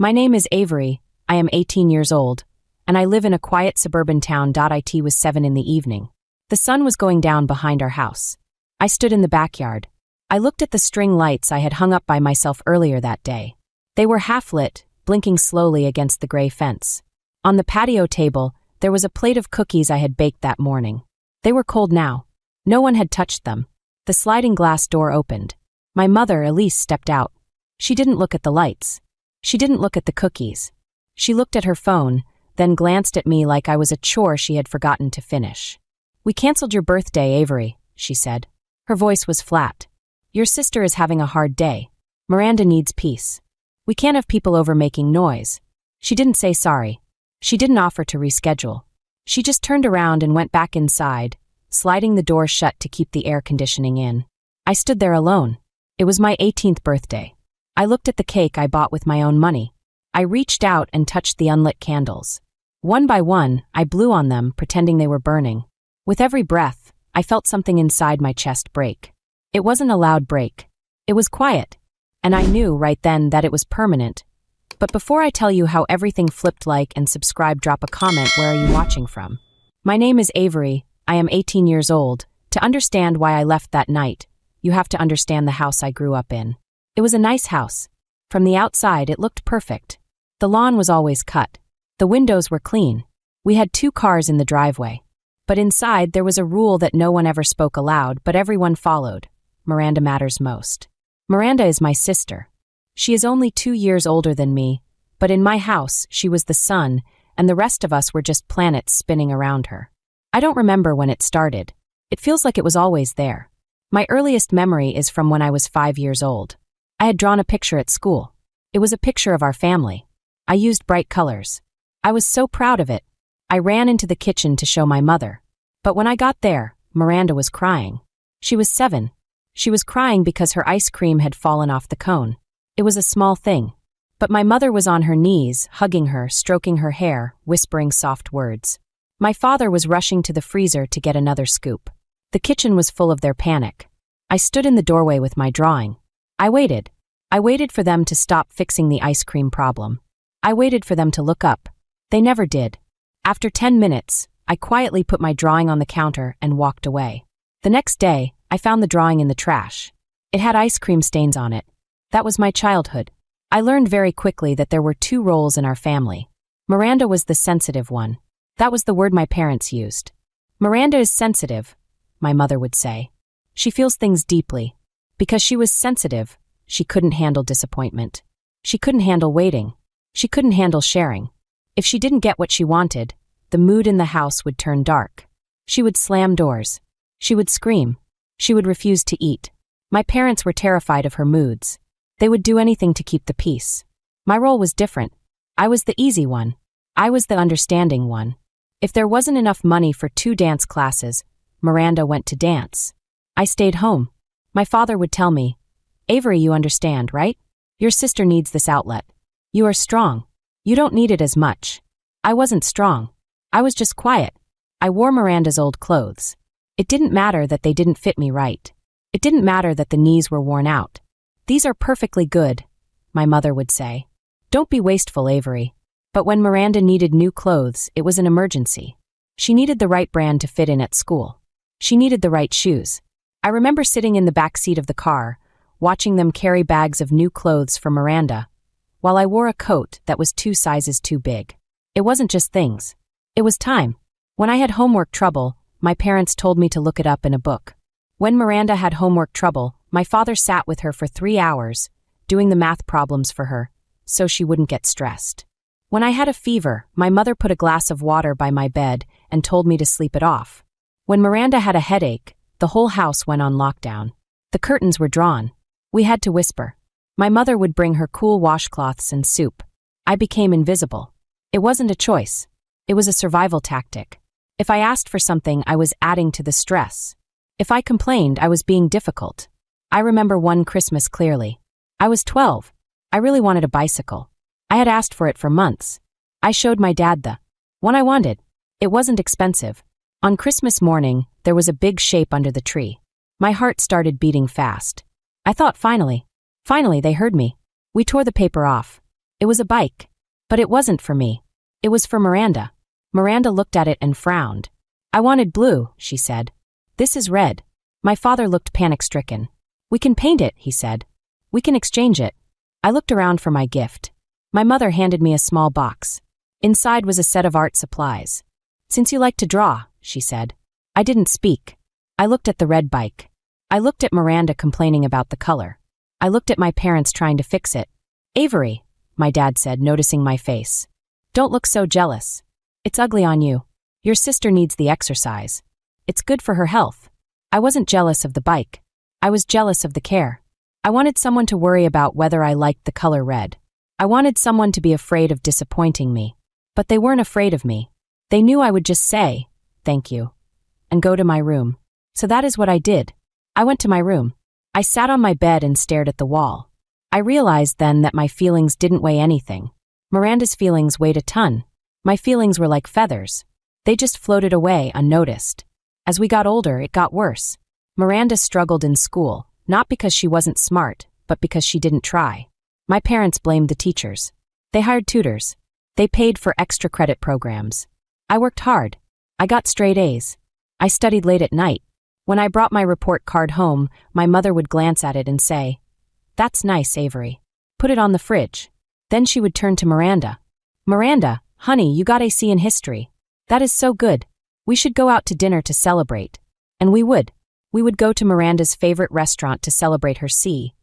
My name is Avery, I am 18 years old, and I live in a quiet suburban town. It was 7 in the evening. The sun was going down behind our house. I stood in the backyard. I looked at the string lights I had hung up by myself earlier that day. They were half-lit, blinking slowly against the gray fence. On the patio table, there was a plate of cookies I had baked that morning. They were cold now. No one had touched them. The sliding glass door opened. My mother, Elise, stepped out. She didn't look at the lights. She didn't look at the cookies. She looked at her phone, then glanced at me like I was a chore she had forgotten to finish. "We canceled your birthday, Avery," she said. Her voice was flat. "Your sister is having a hard day. Miranda needs peace. We can't have people over making noise." She didn't say sorry. She didn't offer to reschedule. She just turned around and went back inside, sliding the door shut to keep the air conditioning in. I stood there alone. It was my 18th birthday. I looked at the cake I bought with my own money. I reached out and touched the unlit candles. One by one, I blew on them, pretending they were burning. With every breath, I felt something inside my chest break. It wasn't a loud break. It was quiet. And I knew right then that it was permanent. But before I tell you how everything flipped, like and subscribe, drop a comment. Where are you watching from? My name is Avery, I am 18 years old. To understand why I left that night, you have to understand the house I grew up in. It was a nice house. From the outside, it looked perfect. The lawn was always cut. The windows were clean. We had 2 cars in the driveway. But inside, there was a rule that no one ever spoke aloud, but everyone followed. Miranda matters most. Miranda is my sister. She is only 2 years older than me, but in my house, she was the sun, and the rest of us were just planets spinning around her. I don't remember when it started. It feels like it was always there. My earliest memory is from when I was 5 years old. I had drawn a picture at school. It was a picture of our family. I used bright colors. I was so proud of it. I ran into the kitchen to show my mother. But when I got there, Miranda was crying. She was 7. She was crying because her ice cream had fallen off the cone. It was a small thing. But my mother was on her knees, hugging her, stroking her hair, whispering soft words. My father was rushing to the freezer to get another scoop. The kitchen was full of their panic. I stood in the doorway with my drawing. I waited. I waited for them to stop fixing the ice cream problem. I waited for them to look up. They never did. After 10 minutes, I quietly put my drawing on the counter and walked away. The next day, I found the drawing in the trash. It had ice cream stains on it. That was my childhood. I learned very quickly that there were 2 roles in our family. Miranda was the sensitive one. That was the word my parents used. Miranda is sensitive, my mother would say. She feels things deeply. Because she was sensitive, she couldn't handle disappointment. She couldn't handle waiting. She couldn't handle sharing. If she didn't get what she wanted, the mood in the house would turn dark. She would slam doors. She would scream. She would refuse to eat. My parents were terrified of her moods. They would do anything to keep the peace. My role was different. I was the easy one. I was the understanding one. If there wasn't enough money for 2 dance classes, Miranda went to dance. I stayed home. My father would tell me, "Avery, you understand, right? Your sister needs this outlet. You are strong. You don't need it as much." I wasn't strong. I was just quiet. I wore Miranda's old clothes. It didn't matter that they didn't fit me right. It didn't matter that the knees were worn out. "These are perfectly good," my mother would say. "Don't be wasteful, Avery." But when Miranda needed new clothes, it was an emergency. She needed the right brand to fit in at school. She needed the right shoes. I remember sitting in the back seat of the car, watching them carry bags of new clothes for Miranda, while I wore a coat that was 2 sizes too big. It wasn't just things. It was time. When I had homework trouble, my parents told me to look it up in a book. When Miranda had homework trouble, my father sat with her for 3 hours, doing the math problems for her, so she wouldn't get stressed. When I had a fever, my mother put a glass of water by my bed and told me to sleep it off. When Miranda had a headache, the whole house went on lockdown. The curtains were drawn. We had to whisper. My mother would bring her cool washcloths and soup. I became invisible. It wasn't a choice. It was a survival tactic. If I asked for something, I was adding to the stress. If I complained, I was being difficult. I remember one Christmas clearly. I was 12. I really wanted a bicycle. I had asked for it for months. I showed my dad the one I wanted. It wasn't expensive. On Christmas morning, there was a big shape under the tree. My heart started beating fast. I thought finally they heard me. We tore the paper off. It was a bike. But it wasn't for me. It was for Miranda. Miranda looked at it and frowned. I wanted blue, she said. This is red. My father looked panic-stricken. We can paint it, he said. We can exchange it. I looked around for my gift. My mother handed me a small box. Inside was a set of art supplies. Since you like to draw, she said. I didn't speak. I looked at the red bike. I looked at Miranda complaining about the color. I looked at my parents trying to fix it. Avery, my dad said, noticing my face. Don't look so jealous. It's ugly on you. Your sister needs the exercise. It's good for her health. I wasn't jealous of the bike. I was jealous of the care. I wanted someone to worry about whether I liked the color red. I wanted someone to be afraid of disappointing me. But they weren't afraid of me. They knew I would just say, thank you, and go to my room. So that is what I did. I went to my room. I sat on my bed and stared at the wall. I realized then that my feelings didn't weigh anything. Miranda's feelings weighed a ton. My feelings were like feathers. They just floated away unnoticed. As we got older, it got worse. Miranda struggled in school, not because she wasn't smart, but because she didn't try. My parents blamed the teachers. They hired tutors. They paid for extra credit programs. I worked hard. I got straight A's. I studied late at night. When I brought my report card home, my mother would glance at it and say, "That's nice, Avery. Put it on the fridge." Then she would turn to Miranda. "Miranda, honey, you got a C in history. That is so good. We should go out to dinner to celebrate." And we would. We would go to Miranda's favorite restaurant to celebrate her C,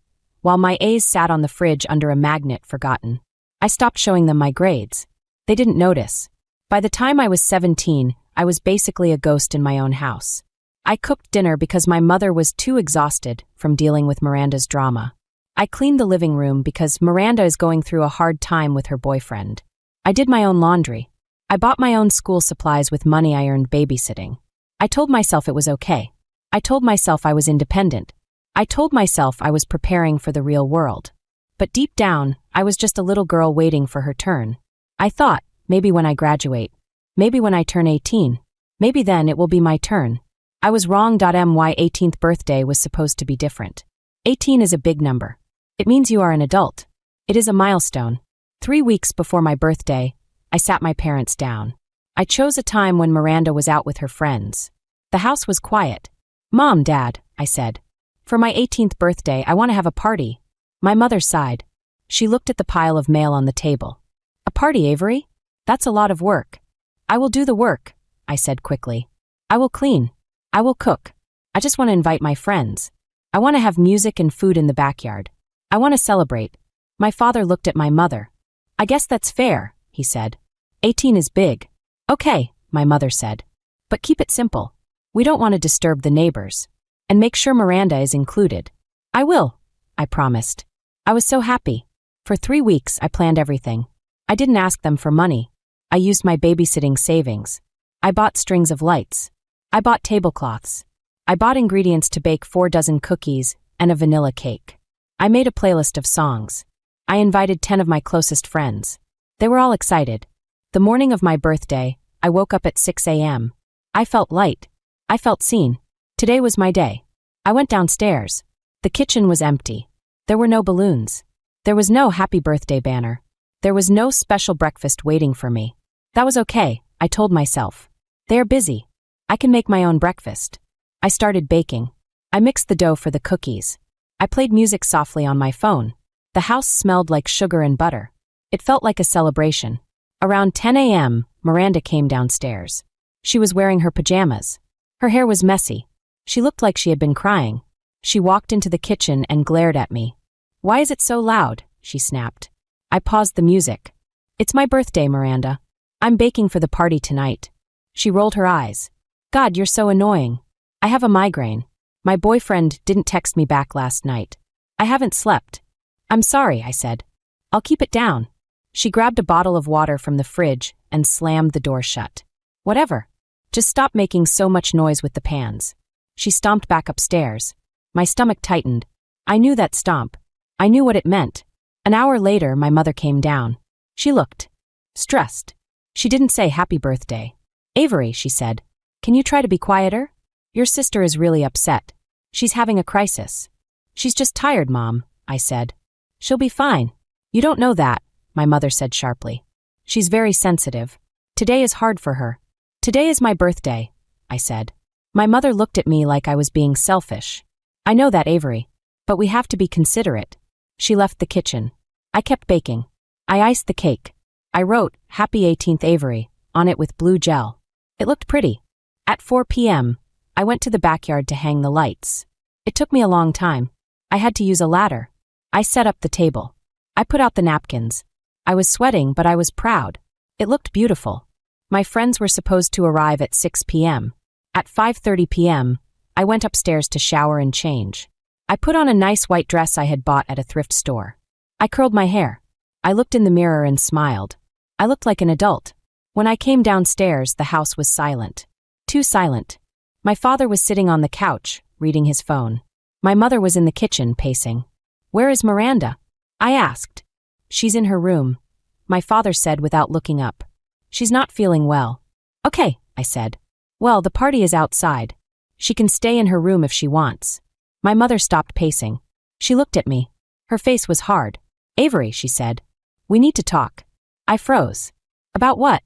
while my A's sat on the fridge under a magnet forgotten. I stopped showing them my grades. They didn't notice. By the time I was 17, I was basically a ghost in my own house. I cooked dinner because my mother was too exhausted from dealing with Miranda's drama. I cleaned the living room because Miranda is going through a hard time with her boyfriend. I did my own laundry. I bought my own school supplies with money I earned babysitting. I told myself it was okay. I told myself I was independent. I told myself I was preparing for the real world. But deep down, I was just a little girl waiting for her turn. I thought, maybe when I graduate, maybe when I turn 18, maybe then it will be my turn. I was wrong. My 18th birthday was supposed to be different. 18 is a big number. It means you are an adult. It is a milestone. 3 weeks before my birthday, I sat my parents down. I chose a time when Miranda was out with her friends. The house was quiet. "Mom, Dad," I said. "For my 18th birthday, I want to have a party." My mother sighed. She looked at the pile of mail on the table. "A party, Avery? That's a lot of work." "I will do the work," I said quickly. "I will clean. I will cook. I just want to invite my friends. I want to have music and food in the backyard. I want to celebrate." My father looked at my mother. "I guess that's fair," he said. 18 is big." "Okay," my mother said. "But keep it simple. We don't want to disturb the neighbors. And make sure Miranda is included." "I will," I promised. I was so happy. For 3 weeks, I planned everything. I didn't ask them for money. I used my babysitting savings. I bought strings of lights. I bought tablecloths. I bought ingredients to bake 4 dozen cookies and a vanilla cake. I made a playlist of songs. I invited 10 of my closest friends. They were all excited. The morning of my birthday, I woke up at 6 a.m. I felt light. I felt seen. Today was my day. I went downstairs. The kitchen was empty. There were no balloons. There was no happy birthday banner. There was no special breakfast waiting for me. That was okay, I told myself. They are busy. I can make my own breakfast. I started baking. I mixed the dough for the cookies. I played music softly on my phone. The house smelled like sugar and butter. It felt like a celebration. Around 10 a.m., Miranda came downstairs. She was wearing her pajamas. Her hair was messy. She looked like she had been crying. She walked into the kitchen and glared at me. "Why is it so loud?" she snapped. I paused the music. "It's my birthday, Miranda. I'm baking for the party tonight." She rolled her eyes. "God, you're so annoying. I have a migraine. My boyfriend didn't text me back last night. I haven't slept." "I'm sorry," I said. "I'll keep it down." She grabbed a bottle of water from the fridge and slammed the door shut. "Whatever. Just stop making so much noise with the pans." She stomped back upstairs. My stomach tightened. I knew that stomp. I knew what it meant. An hour later, my mother came down. She looked stressed. She didn't say happy birthday. "Avery," she said, "can you try to be quieter? Your sister is really upset. She's having a crisis." "She's just tired, Mom," I said. "She'll be fine." "You don't know that," my mother said sharply. She's very sensitive. Today is hard for her. Today is my birthday, I said. My mother looked at me like I was being selfish. I know that, Avery. But we have to be considerate. She left the kitchen. I kept baking. I iced the cake. I wrote, Happy 18th Avery, on it with blue gel. It looked pretty. At 4 p.m., I went to the backyard to hang the lights. It took me a long time. I had to use a ladder. I set up the table. I put out the napkins. I was sweating, but I was proud. It looked beautiful. My friends were supposed to arrive at 6 p.m. At 5:30 p.m., I went upstairs to shower and change. I put on a nice white dress I had bought at a thrift store. I curled my hair. I looked in the mirror and smiled. I looked like an adult. When I came downstairs, the house was silent. Too silent. My father was sitting on the couch, reading his phone. My mother was in the kitchen, pacing. Where is Miranda? I asked. She's in her room, my father said without looking up. She's not feeling well. Okay, I said. Well, the party is outside. She can stay in her room if she wants. My mother stopped pacing. She looked at me. Her face was hard. Avery, she said. We need to talk. I froze. About what?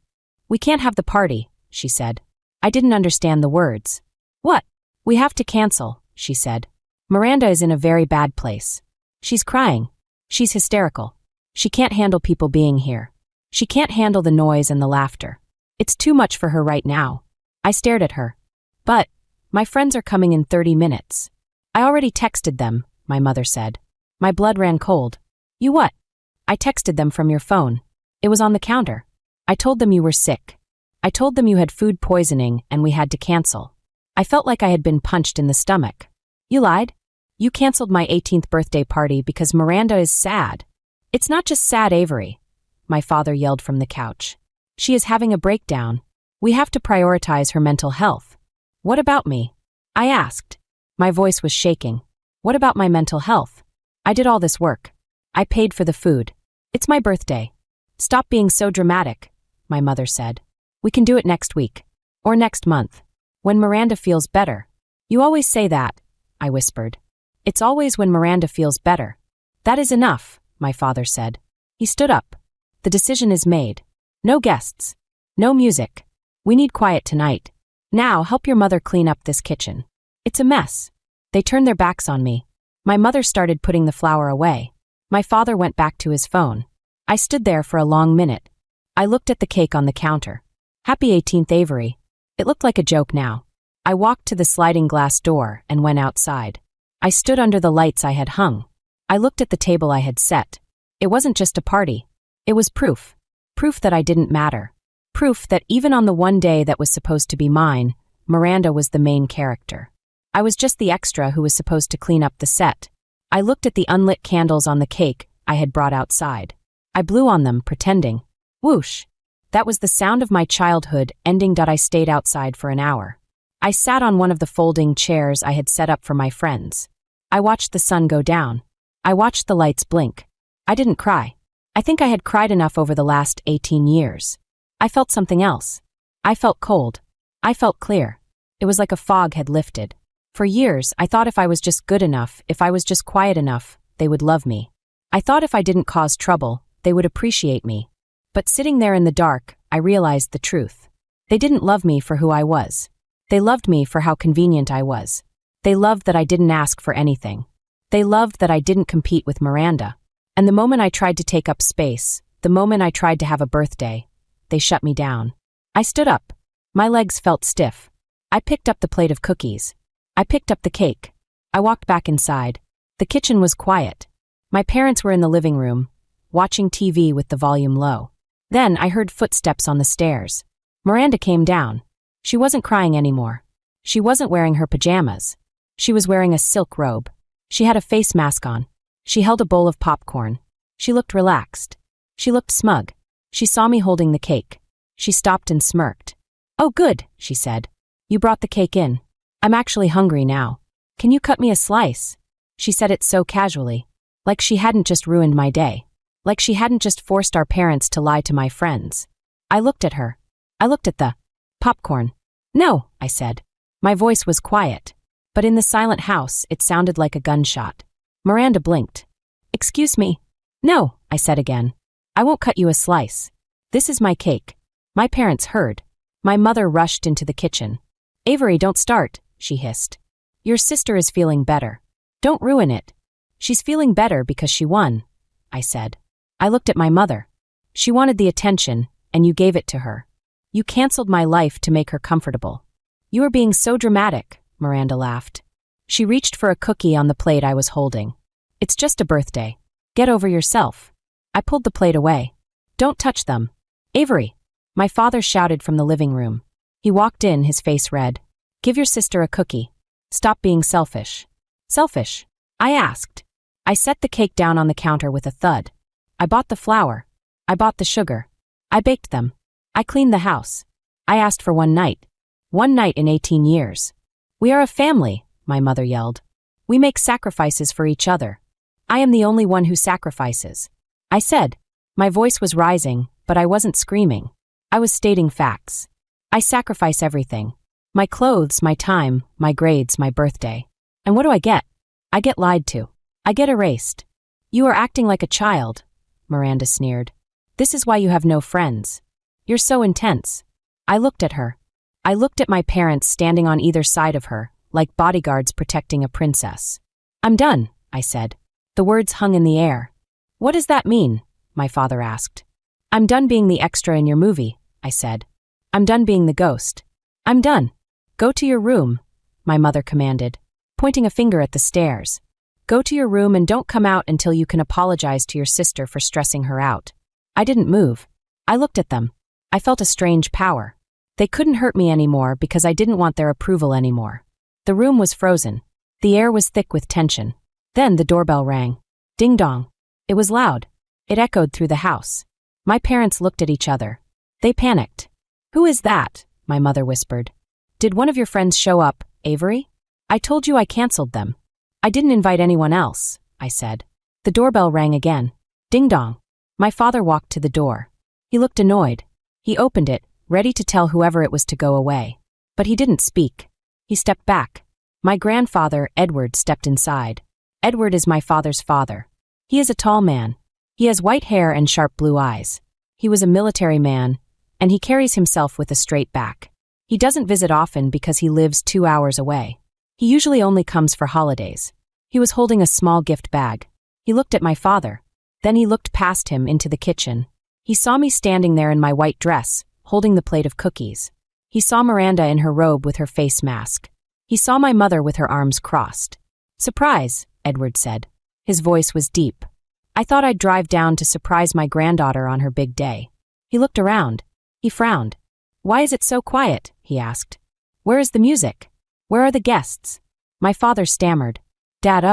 We can't have the party, she said. I didn't understand the words. What? We have to cancel, she said. Miranda is in a very bad place. She's crying. She's hysterical. She can't handle people being here. She can't handle the noise and the laughter. It's too much for her right now. I stared at her. But, my friends are coming in 30 minutes. I already texted them, my mother said. My blood ran cold. You what? I texted them from your phone. It was on the counter. I told them you were sick. I told them you had food poisoning and we had to cancel. I felt like I had been punched in the stomach. You lied? You canceled my 18th birthday party because Miranda is sad. It's not just sad, Avery, my father yelled from the couch. She is having a breakdown. We have to prioritize her mental health. What about me? I asked. My voice was shaking. What about my mental health? I did all this work. I paid for the food. It's my birthday. Stop being so dramatic, my mother said. We can do it next week. Or next month. When Miranda feels better. You always say that, I whispered. It's always when Miranda feels better. That is enough, my father said. He stood up. The decision is made. No guests. No music. We need quiet tonight. Now help your mother clean up this kitchen. It's a mess. They turned their backs on me. My mother started putting the flour away. My father went back to his phone. I stood there for a long minute. I looked at the cake on the counter. Happy 18th Avery. It looked like a joke now. I walked to the sliding glass door and went outside. I stood under the lights I had hung. I looked at the table I had set. It wasn't just a party. It was proof. Proof that I didn't matter. Proof that even on the one day that was supposed to be mine, Miranda was the main character. I was just the extra who was supposed to clean up the set. I looked at the unlit candles on the cake I had brought outside. I blew on them, pretending. Whoosh! That was the sound of my childhood ending. I stayed outside for an hour. I sat on one of the folding chairs I had set up for my friends. I watched the sun go down. I watched the lights blink. I didn't cry. I think I had cried enough over the last 18 years. I felt something else. I felt cold. I felt clear. It was like a fog had lifted. For years, I thought if I was just good enough, if I was just quiet enough, they would love me. I thought if I didn't cause trouble, they would appreciate me. But sitting there in the dark, I realized the truth. They didn't love me for who I was. They loved me for how convenient I was. They loved that I didn't ask for anything. They loved that I didn't compete with Miranda. And the moment I tried to take up space, the moment I tried to have a birthday, they shut me down. I stood up. My legs felt stiff. I picked up the plate of cookies. I picked up the cake. I walked back inside. The kitchen was quiet. My parents were in the living room, watching TV with the volume low. Then I heard footsteps on the stairs. Miranda came down. She wasn't crying anymore. She wasn't wearing her pajamas. She was wearing a silk robe. She had a face mask on. She held a bowl of popcorn. She looked relaxed. She looked smug. She saw me holding the cake. She stopped and smirked. Oh, good, she said. You brought the cake in. I'm actually hungry now. Can you cut me a slice? She said it so casually. Like she hadn't just ruined my day. Like she hadn't just forced our parents to lie to my friends. I looked at her. I looked at the popcorn. No, I said. My voice was quiet. But in the silent house, it sounded like a gunshot. Miranda blinked. Excuse me. No, I said again. I won't cut you a slice. This is my cake. My parents heard. My mother rushed into the kitchen. Avery, don't start, she hissed. Your sister is feeling better. Don't ruin it. She's feeling better because she won, I said. I looked at my mother. She wanted the attention, and you gave it to her. You canceled my life to make her comfortable. You are being so dramatic, Miranda laughed. She reached for a cookie on the plate I was holding. It's just a birthday. Get over yourself. I pulled the plate away. Don't touch them. Avery, my father shouted from the living room. He walked in, his face red. Give your sister a cookie. Stop being selfish. Selfish? I asked. I set the cake down on the counter with a thud. I bought the flour. I bought the sugar. I baked them. I cleaned the house. I asked for one night. One night in 18 years. We are a family, my mother yelled. We make sacrifices for each other. I am the only one who sacrifices. I said. My voice was rising, but I wasn't screaming. I was stating facts. I sacrifice everything. My clothes, my time, my grades, my birthday. And what do I get? I get lied to. I get erased. You are acting like a child, Miranda sneered. This is why you have no friends. You're so intense. I looked at her. I looked at my parents standing on either side of her, like bodyguards protecting a princess. I'm done, I said. The words hung in the air. What does that mean? My father asked. I'm done being the extra in your movie, I said. I'm done being the ghost. I'm done. Go to your room, my mother commanded, pointing a finger at the stairs. Go to your room and don't come out until you can apologize to your sister for stressing her out. I didn't move. I looked at them. I felt a strange power. They couldn't hurt me anymore because I didn't want their approval anymore. The room was frozen. The air was thick with tension. Then the doorbell rang. Ding dong. It was loud. It echoed through the house. My parents looked at each other. They panicked. Who is that? My mother whispered. Did one of your friends show up, Avery? I told you I canceled them. I didn't invite anyone else, I said. The doorbell rang again. Ding dong. My father walked to the door. He looked annoyed. He opened it, ready to tell whoever it was to go away. But he didn't speak. He stepped back. My grandfather, Edward, stepped inside. Edward is my father's father. He is a tall man. He has white hair and sharp blue eyes. He was a military man, and he carries himself with a straight back. He doesn't visit often because he lives 2 hours away. He usually only comes for holidays. He was holding a small gift bag. He looked at my father. Then he looked past him into the kitchen. He saw me standing there in my white dress, holding the plate of cookies. He saw Miranda in her robe with her face mask. He saw my mother with her arms crossed. Surprise, Edward said. His voice was deep. I thought I'd drive down to surprise my granddaughter on her big day. He looked around. He frowned. Why is it so quiet? He asked. Where is the music? Where are the guests? My father stammered. Dad,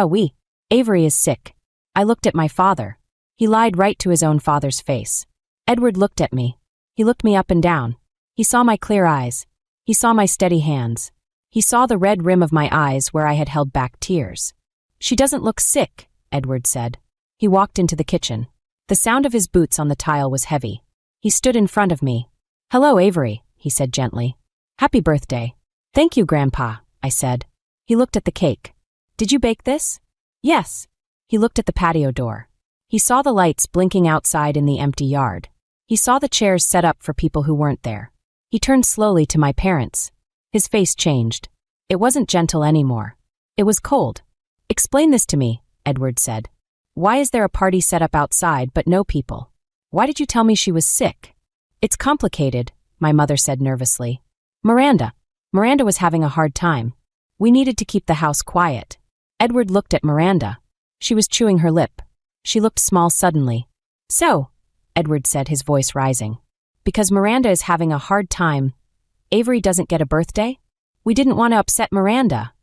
Avery is sick. I looked at my father. He lied right to his own father's face. Edward looked at me. He looked me up and down. He saw my clear eyes. He saw my steady hands. He saw the red rim of my eyes where I had held back tears. She doesn't look sick, Edward said. He walked into the kitchen. The sound of his boots on the tile was heavy. He stood in front of me. Hello, Avery, he said gently. Happy birthday. Thank you, Grandpa, I said. He looked at the cake. Did you bake this? Yes. He looked at the patio door. He saw the lights blinking outside in the empty yard. He saw the chairs set up for people who weren't there. He turned slowly to my parents. His face changed. It wasn't gentle anymore. It was cold. Explain this to me, Edward said. Why is there a party set up outside but no people? Why did you tell me she was sick? It's complicated, my mother said nervously. Miranda was having a hard time. We needed to keep the house quiet. Edward looked at Miranda. She was chewing her lip. She looked small suddenly. So, Edward said, his voice rising. Because Miranda is having a hard time, Avery doesn't get a birthday? We didn't want to upset Miranda,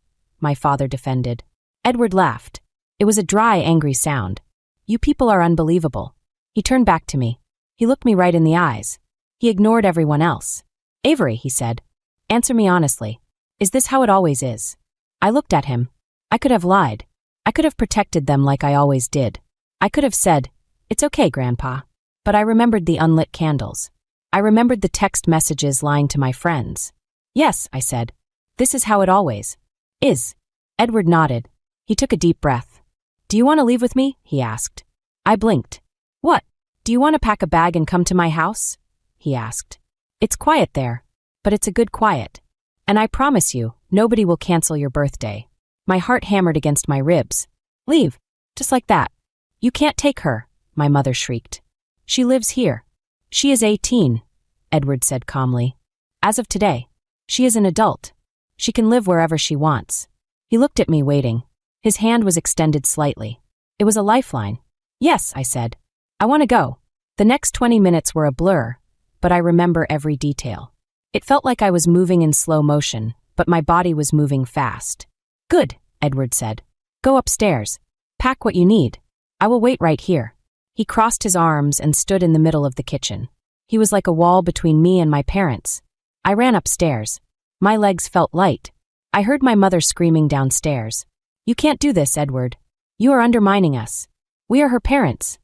my father defended. Edward laughed. It was a dry, angry sound. You people are unbelievable. He turned back to me. He looked me right in the eyes. He ignored everyone else. Avery, he said. Answer me honestly. Is this how it always is? I looked at him. I could have lied. I could have protected them like I always did. I could have said, it's okay, Grandpa. But I remembered the unlit candles. I remembered the text messages lying to my friends. Yes, I said. This is how it always is. Edward nodded. He took a deep breath. Do you want to leave with me? He asked. I blinked. What? Do you want to pack a bag and come to my house? He asked. It's quiet there, but it's a good quiet. And I promise you, nobody will cancel your birthday. My heart hammered against my ribs. Leave. Just like that. You can't take her, my mother shrieked. She lives here. She is 18, Edward said calmly. As of today, she is an adult. She can live wherever she wants. He looked at me waiting. His hand was extended slightly. It was a lifeline. Yes, I said. I want to go. The next 20 minutes were a blur, but I remember every detail. It felt like I was moving in slow motion, but my body was moving fast. Good, Edward said. Go upstairs. Pack what you need. I will wait right here. He crossed his arms and stood in the middle of the kitchen. He was like a wall between me and my parents. I ran upstairs. My legs felt light. I heard my mother screaming downstairs. You can't do this, Edward. You are undermining us. We are her parents.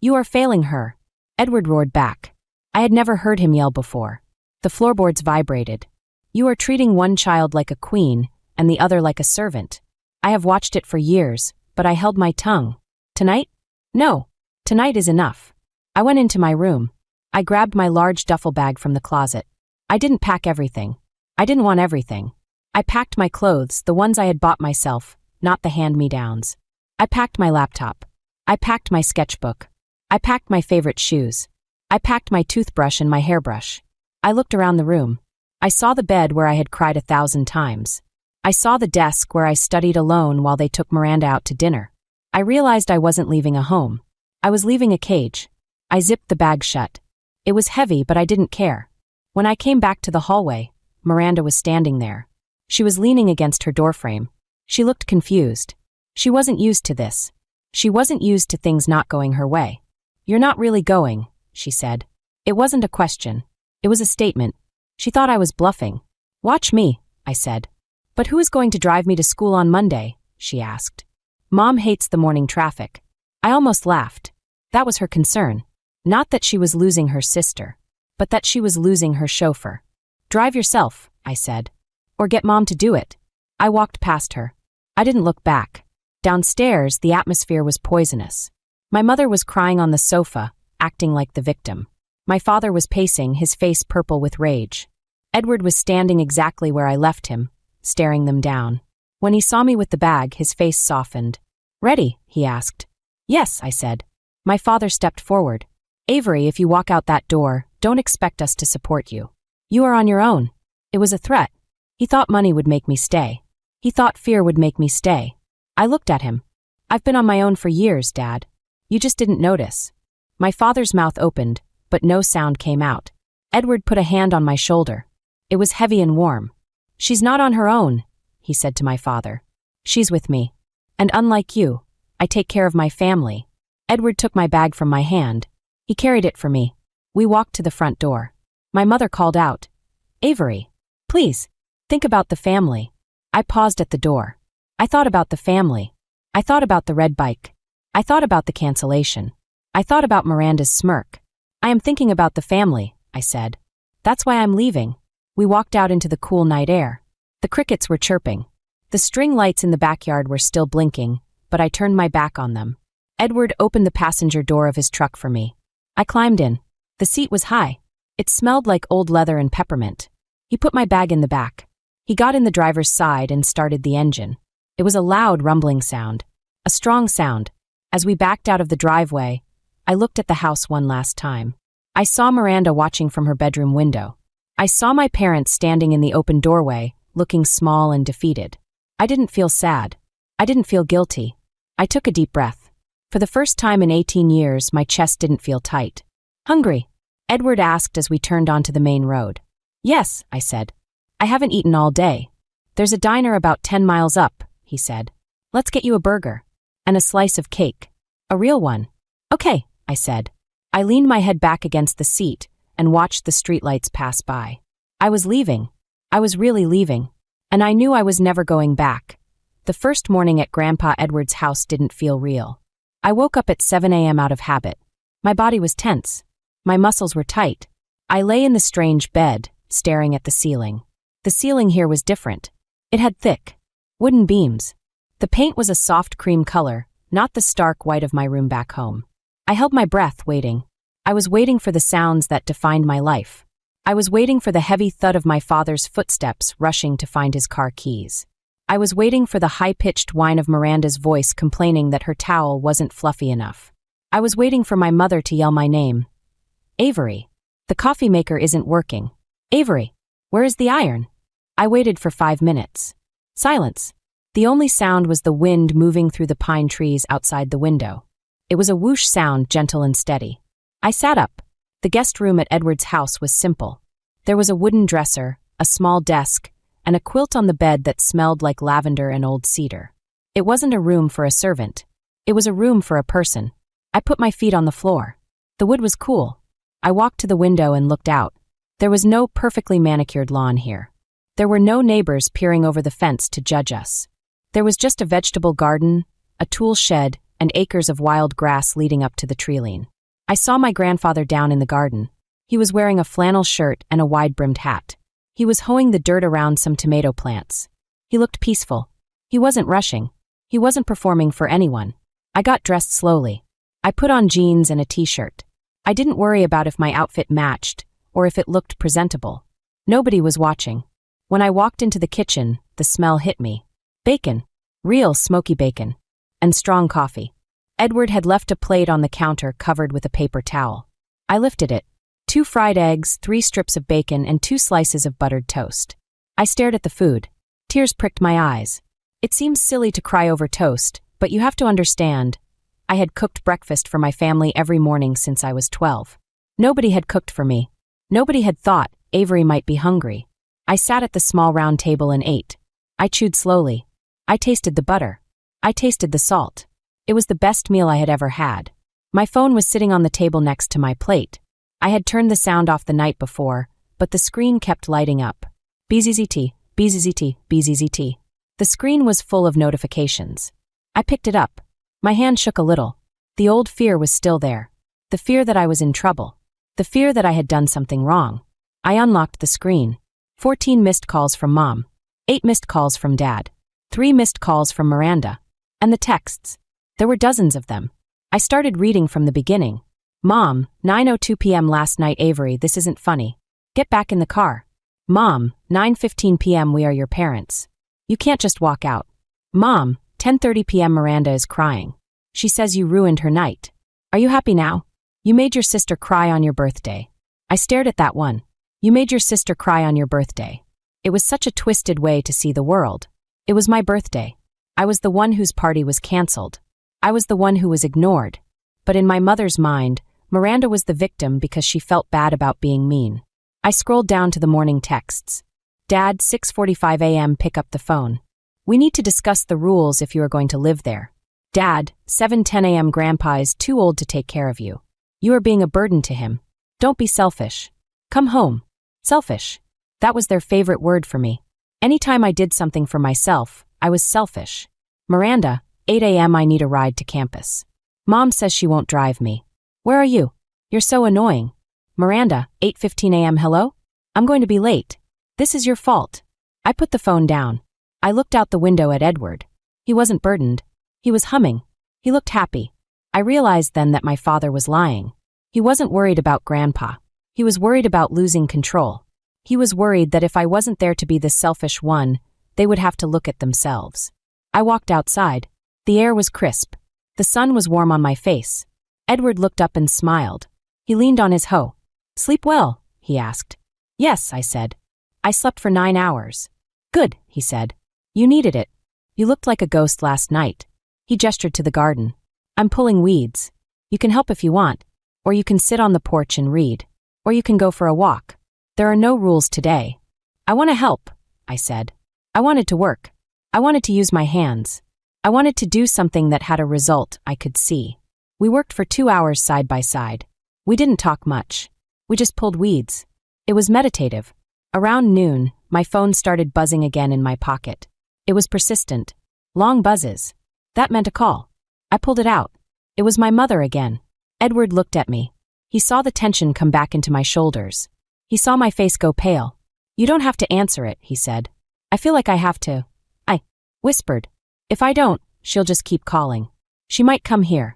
You are failing her. Edward roared back. I had never heard him yell before. The floorboards vibrated. You are treating one child like a queen and the other like a servant. I have watched it for years, but I held my tongue. Tonight? No. Tonight is enough. I went into my room. I grabbed my large duffel bag from the closet. I didn't pack everything. I didn't want everything. I packed my clothes, the ones I had bought myself, not the hand-me-downs. I packed my laptop. I packed my sketchbook. I packed my favorite shoes. I packed my toothbrush and my hairbrush. I looked around the room. I saw the bed where I had cried 1,000 times. I saw the desk where I studied alone while they took Miranda out to dinner. I realized I wasn't leaving a home. I was leaving a cage. I zipped the bag shut. It was heavy, but I didn't care. When I came back to the hallway, Miranda was standing there. She was leaning against her doorframe. She looked confused. She wasn't used to this. She wasn't used to things not going her way. You're not really going, she said. It wasn't a question. It was a statement. She thought I was bluffing. Watch me, I said. But who is going to drive me to school on Monday? She asked. Mom hates the morning traffic. I almost laughed. That was her concern. Not that she was losing her sister, but that she was losing her chauffeur. Drive yourself, I said. Or get Mom to do it. I walked past her. I didn't look back. Downstairs, the atmosphere was poisonous. My mother was crying on the sofa, acting like the victim. My father was pacing, his face purple with rage. Edward was standing exactly where I left him, staring them down. When he saw me with the bag, his face softened. Ready? He asked. Yes, I said. My father stepped forward. Avery, if you walk out that door, don't expect us to support you. You are on your own. It was a threat. He thought money would make me stay. He thought fear would make me stay. I looked at him. I've been on my own for years, Dad. You just didn't notice. My father's mouth opened, but no sound came out. Edward put a hand on my shoulder. It was heavy and warm. She's not on her own, he said to my father. She's with me. And unlike you, I take care of my family. Edward took my bag from my hand. He carried it for me. We walked to the front door. My mother called out, Avery, please, think about the family. I paused at the door. I thought about the family. I thought about the red bike. I thought about the cancellation. I thought about Miranda's smirk. I am thinking about the family, I said. That's why I'm leaving. We walked out into the cool night air. The crickets were chirping. The string lights in the backyard were still blinking, but I turned my back on them. Edward opened the passenger door of his truck for me. I climbed in. The seat was high. It smelled like old leather and peppermint. He put my bag in the back. He got in the driver's side and started the engine. It was a loud, rumbling sound. A strong sound. As we backed out of the driveway, I looked at the house one last time. I saw Miranda watching from her bedroom window. I saw my parents standing in the open doorway, looking small and defeated. I didn't feel sad. I didn't feel guilty. I took a deep breath. For the first time in 18 years, my chest didn't feel tight. Hungry? Edward asked as we turned onto the main road. Yes, I said. I haven't eaten all day. There's a diner about 10 miles up, he said. Let's get you a burger. And a slice of cake. A real one. Okay, I said. I leaned my head back against the seat and watched the streetlights pass by. I was leaving. I was really leaving. And I knew I was never going back. The first morning at Grandpa Edward's house didn't feel real. I woke up at 7 a.m. out of habit. My body was tense. My muscles were tight. I lay in the strange bed, staring at the ceiling. The ceiling here was different. It had thick, wooden beams. The paint was a soft cream color, not the stark white of my room back home. I held my breath, waiting. I was waiting for the sounds that defined my life. I was waiting for the heavy thud of my father's footsteps rushing to find his car keys. I was waiting for the high-pitched whine of Miranda's voice complaining that her towel wasn't fluffy enough. I was waiting for my mother to yell my name. Avery. The coffee maker isn't working. Avery. Where is the iron? I waited for 5 minutes. Silence. The only sound was the wind moving through the pine trees outside the window. It was a whoosh sound, gentle and steady. I sat up. The guest room at Edward's house was simple. There was a wooden dresser, a small desk, and a quilt on the bed that smelled like lavender and old cedar. It wasn't a room for a servant. It was a room for a person. I put my feet on the floor. The wood was cool. I walked to the window and looked out. There was no perfectly manicured lawn here. There were no neighbors peering over the fence to judge us. There was just a vegetable garden, a tool shed, and acres of wild grass leading up to the treeline. I saw my grandfather down in the garden. He was wearing a flannel shirt and a wide-brimmed hat. He was hoeing the dirt around some tomato plants. He looked peaceful. He wasn't rushing. He wasn't performing for anyone. I got dressed slowly. I put on jeans and a t-shirt. I didn't worry about if my outfit matched or if it looked presentable. Nobody was watching. When I walked into the kitchen, the smell hit me. Bacon. Real smoky bacon. And strong coffee. Edward had left a plate on the counter covered with a paper towel. I lifted it. 2 fried eggs, 3 strips of bacon, and 2 slices of buttered toast. I stared at the food. Tears pricked my eyes. It seems silly to cry over toast, but you have to understand. I had cooked breakfast for my family every morning since I was 12. Nobody had cooked for me. Nobody had thought Avery might be hungry. I sat at the small round table and ate. I chewed slowly. I tasted the butter. I tasted the salt. It was the best meal I had ever had. My phone was sitting on the table next to my plate. I had turned the sound off the night before, but the screen kept lighting up. BZZT, BZZT, BZZT. The screen was full of notifications. I picked it up. My hand shook a little. The old fear was still there. The fear that I was in trouble. The fear that I had done something wrong. I unlocked the screen. 14 missed calls from Mom. 8 missed calls from Dad. 3 missed calls from Miranda. And the texts. There were dozens of them. I started reading from the beginning. Mom, 9:02 p.m. last night. Avery, this isn't funny. Get back in the car. Mom, 9:15 p.m. we are your parents. You can't just walk out. Mom, 10:30 p.m. Miranda is crying. She says you ruined her night. Are you happy now? You made your sister cry on your birthday. I stared at that one. You made your sister cry on your birthday. It was such a twisted way to see the world. It was my birthday. I was the one whose party was canceled. I was the one who was ignored. But in my mother's mind, Miranda was the victim because she felt bad about being mean. I scrolled down to the morning texts. Dad, 6:45 a.m. pick up the phone. We need to discuss the rules if you are going to live there. Dad, 7:10 a.m. Grandpa is too old to take care of you. You are being a burden to him. Don't be selfish. Come home. Selfish. That was their favorite word for me. Anytime I did something for myself, I was selfish. Miranda, 8 a.m. I need a ride to campus. Mom says she won't drive me. Where are you? You're so annoying. Miranda, 8:15 a.m. Hello? I'm going to be late. This is your fault. I put the phone down. I looked out the window at Edward. He wasn't burdened. He was humming. He looked happy. I realized then that my father was lying. He wasn't worried about Grandpa. He was worried about losing control. He was worried that if I wasn't there to be the selfish one, they would have to look at themselves. I walked outside. The air was crisp. The sun was warm on my face. Edward looked up and smiled. He leaned on his hoe. Sleep well? He asked. Yes, I said. I slept for 9 hours. Good, he said. You needed it. You looked like a ghost last night. He gestured to the garden. I'm pulling weeds. You can help if you want. Or you can sit on the porch and read. Or you can go for a walk. There are no rules today. I want to help, I said. I wanted to work. I wanted to use my hands. I wanted to do something that had a result I could see. We worked for 2 hours side by side. We didn't talk much. We just pulled weeds. It was meditative. Around noon, my phone started buzzing again in my pocket. It was persistent. Long buzzes. That meant a call. I pulled it out. It was my mother again. Edward looked at me. He saw the tension come back into my shoulders. He saw my face go pale. You don't have to answer it, he said. I feel like I have to. I whispered. If I don't, she'll just keep calling. She might come here.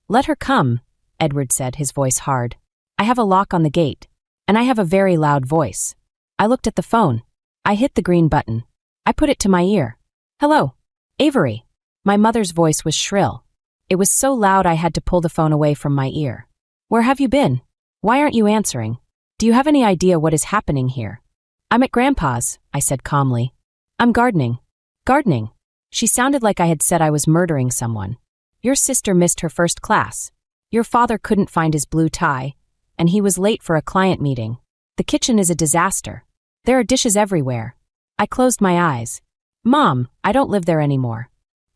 Let her come, Edward said, his voice hard. I have a lock on the gate. And I have a very loud voice. I looked at the phone. I hit the green button. I put it to my ear. Hello, Avery. My mother's voice was shrill. It was so loud I had to pull the phone away from my ear. Where have you been? Why aren't you answering? Do you have any idea what is happening here? I'm at Grandpa's, I said calmly. I'm gardening. Gardening? She sounded like I had said I was murdering someone. Your sister missed her first class. Your father couldn't find his blue tie, and he was late for a client meeting. The kitchen is a disaster. There are dishes everywhere. I closed my eyes. Mom, I don't live there anymore.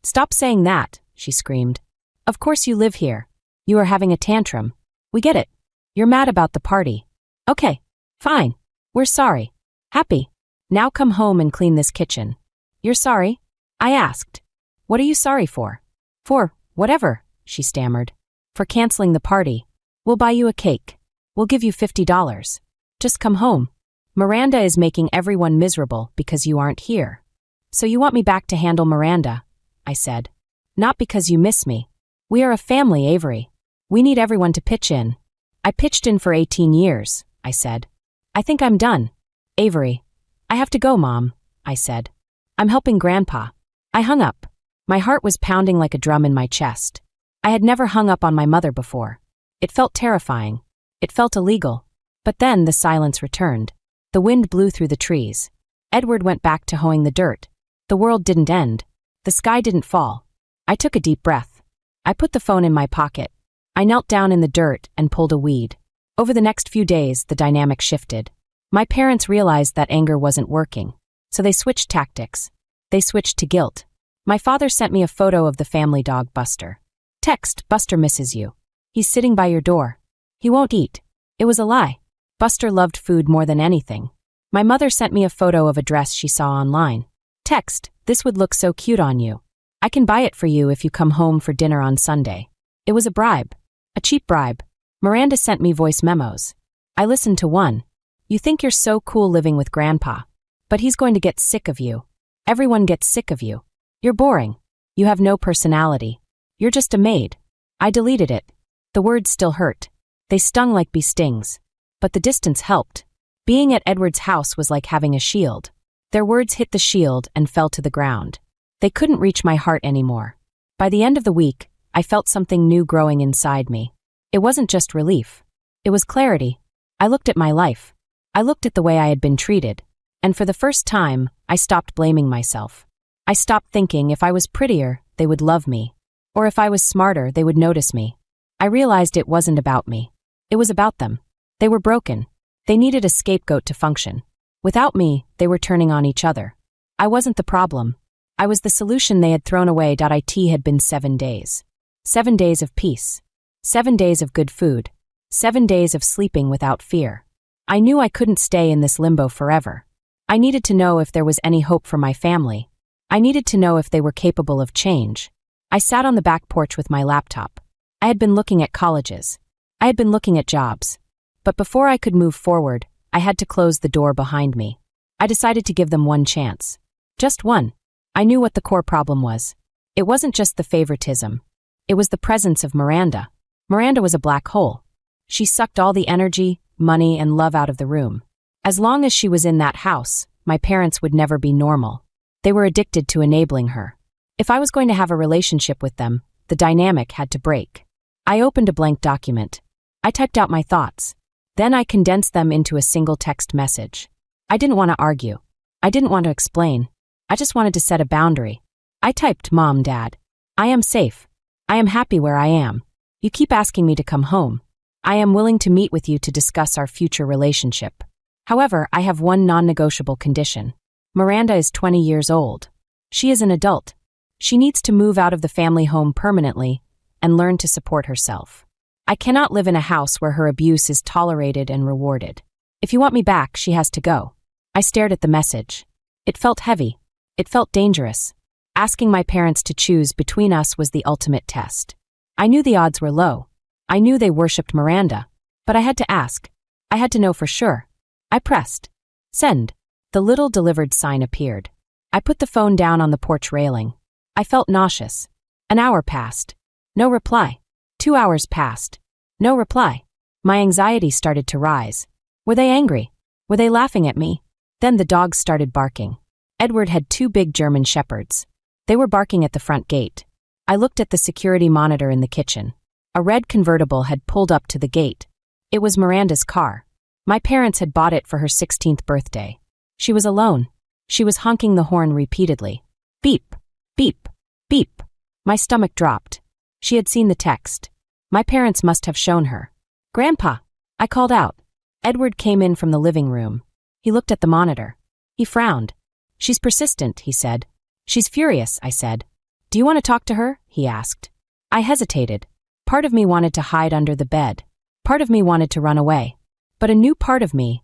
Stop saying that, she screamed. Of course you live here. You are having a tantrum. We get it. You're mad about the party. Okay, fine. We're sorry. Happy. Now come home and clean this kitchen. You're sorry? I asked. What are you sorry for? For, whatever, she stammered. For canceling the party. We'll buy you a cake. We'll give you $50. Just come home. Miranda is making everyone miserable because you aren't here. So you want me back to handle Miranda, I said. Not because you miss me. We are a family, Avery. We need everyone to pitch in. I pitched in for 18 years, I said. I think I'm done. Avery. I have to go, Mom, I said. I'm helping Grandpa. I hung up. My heart was pounding like a drum in my chest. I had never hung up on my mother before. It felt terrifying. It felt illegal. But then the silence returned. The wind blew through the trees. Edward went back to hoeing the dirt. The world didn't end. The sky didn't fall. I took a deep breath. I put the phone in my pocket. I knelt down in the dirt and pulled a weed. Over the next few days, the dynamic shifted. My parents realized that anger wasn't working. So they switched tactics. They switched to guilt. My father sent me a photo of the family dog, Buster. Text, Buster misses you. He's sitting by your door. He won't eat. It was a lie. Buster loved food more than anything. My mother sent me a photo of a dress she saw online. Text, this would look so cute on you. I can buy it for you if you come home for dinner on Sunday. It was a bribe. A cheap bribe. Miranda sent me voice memos. I listened to one. You think you're so cool living with Grandpa. But he's going to get sick of you. Everyone gets sick of you. You're boring. You have no personality. You're just a maid. I deleted it. The words still hurt. They stung like bee stings. But the distance helped. Being at Edward's house was like having a shield. Their words hit the shield and fell to the ground. They couldn't reach my heart anymore. By the end of the week, I felt something new growing inside me. It wasn't just relief. It was clarity. I looked at my life. I looked at the way I had been treated. And for the first time, I stopped blaming myself. I stopped thinking if I was prettier, they would love me. Or if I was smarter, they would notice me. I realized it wasn't about me. It was about them. They were broken. They needed a scapegoat to function. Without me, they were turning on each other. I wasn't the problem. I was the solution they had thrown away. It had been 7 days. 7 days of peace. 7 days of good food. 7 days of sleeping without fear. I knew I couldn't stay in this limbo forever. I needed to know if there was any hope for my family. I needed to know if they were capable of change. I sat on the back porch with my laptop. I had been looking at colleges. I had been looking at jobs. But before I could move forward, I had to close the door behind me. I decided to give them one chance. Just one. I knew what the core problem was. It wasn't just the favoritism. It was the presence of Miranda. Miranda was a black hole. She sucked all the energy, money, and love out of the room. As long as she was in that house, my parents would never be normal. They were addicted to enabling her. If I was going to have a relationship with them, the dynamic had to break. I opened a blank document. I typed out my thoughts. Then I condensed them into a single text message. I didn't want to argue. I didn't want to explain. I just wanted to set a boundary. I typed, Mom, Dad. I am safe. I am happy where I am. You keep asking me to come home. I am willing to meet with you to discuss our future relationship. However, I have one non-negotiable condition. Miranda is 20 years old. She is an adult. She needs to move out of the family home permanently and learn to support herself. I cannot live in a house where her abuse is tolerated and rewarded. If you want me back, she has to go. I stared at the message. It felt heavy. It felt dangerous. Asking my parents to choose between us was the ultimate test. I knew the odds were low. I knew they worshipped Miranda. But I had to ask. I had to know for sure. I pressed. Send. The little delivered sign appeared. I put the phone down on the porch railing. I felt nauseous. An hour passed. No reply. 2 hours passed. No reply. My anxiety started to rise. Were they angry? Were they laughing at me? Then the dogs started barking. Edward had 2 big German shepherds. They were barking at the front gate. I looked at the security monitor in the kitchen. A red convertible had pulled up to the gate. It was Miranda's car. My parents had bought it for her 16th birthday. She was alone. She was honking the horn repeatedly. Beep, beep, beep. My stomach dropped. She had seen the text. My parents must have shown her. Grandpa, I called out. Edward came in from the living room. He looked at the monitor. He frowned. She's persistent, he said. She's furious, I said. Do you want to talk to her? He asked. I hesitated. Part of me wanted to hide under the bed. Part of me wanted to run away. But a new part of me,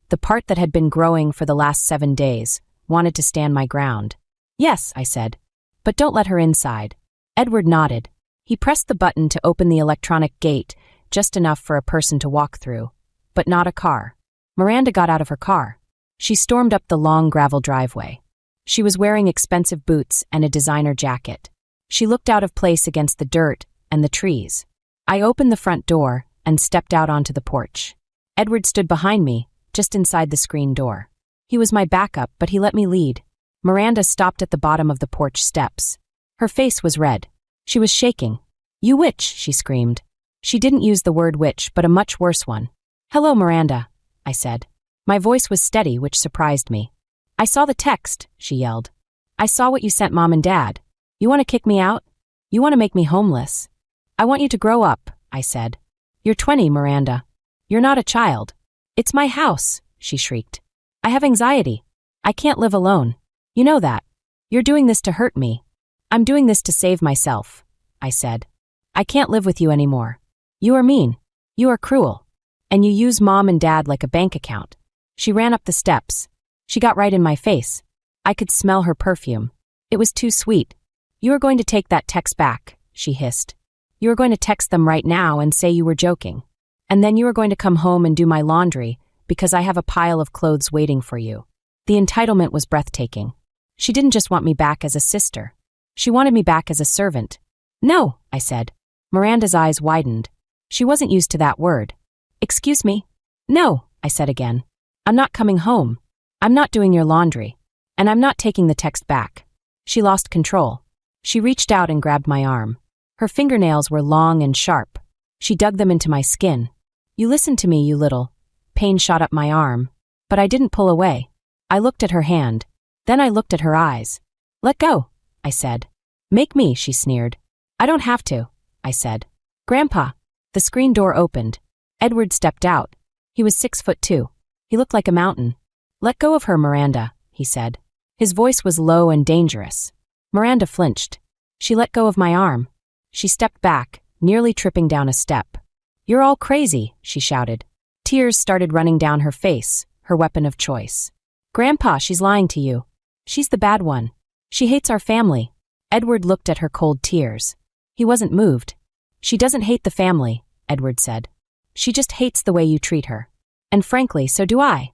the part that had been growing for the last 7 days, wanted to stand my ground. Yes, I said. But don't let her inside. Edward nodded. He pressed the button to open the electronic gate, just enough for a person to walk through. But not a car. Miranda got out of her car. She stormed up the long gravel driveway. She was wearing expensive boots and a designer jacket. She looked out of place against the dirt and the trees. I opened the front door and stepped out onto the porch. Edward stood behind me, just inside the screen door. He was my backup, but he let me lead. Miranda stopped at the bottom of the porch steps. Her face was red. She was shaking. You witch, she screamed. She didn't use the word witch, but a much worse one. Hello, Miranda, I said. My voice was steady, which surprised me. I saw the text, she yelled. I saw what you sent Mom and Dad. You want to kick me out? You want to make me homeless? I want you to grow up, I said. You're 20, Miranda. You're not a child. It's my house, she shrieked. I have anxiety. I can't live alone. You know that. You're doing this to hurt me. I'm doing this to save myself, I said. I can't live with you anymore. You are mean. You are cruel. And you use Mom and Dad like a bank account. She ran up the steps. She got right in my face. I could smell her perfume. It was too sweet. You are going to take that text back, she hissed. You are going to text them right now and say you were joking. And then you are going to come home and do my laundry because I have a pile of clothes waiting for you. The entitlement was breathtaking. She didn't just want me back as a sister. She wanted me back as a servant. No, I said. Miranda's eyes widened. She wasn't used to that word. Excuse me? No, I said again. I'm not coming home. I'm not doing your laundry. And I'm not taking the text back. She lost control. She reached out and grabbed my arm. Her fingernails were long and sharp. She dug them into my skin. You listen to me, you little. Pain shot up my arm. But I didn't pull away. I looked at her hand. Then I looked at her eyes. Let go, I said. Make me, she sneered. I don't have to, I said. Grandpa. The screen door opened. Edward stepped out. He was 6'2". He looked like a mountain. Let go of her, Miranda, he said. His voice was low and dangerous. Miranda flinched. She let go of my arm. She stepped back, nearly tripping down a step. You're all crazy, she shouted. Tears started running down her face, her weapon of choice. Grandpa, she's lying to you. She's the bad one. She hates our family. Edward looked at her cold tears. He wasn't moved. She doesn't hate the family, Edward said. She just hates the way you treat her. And frankly, so do I.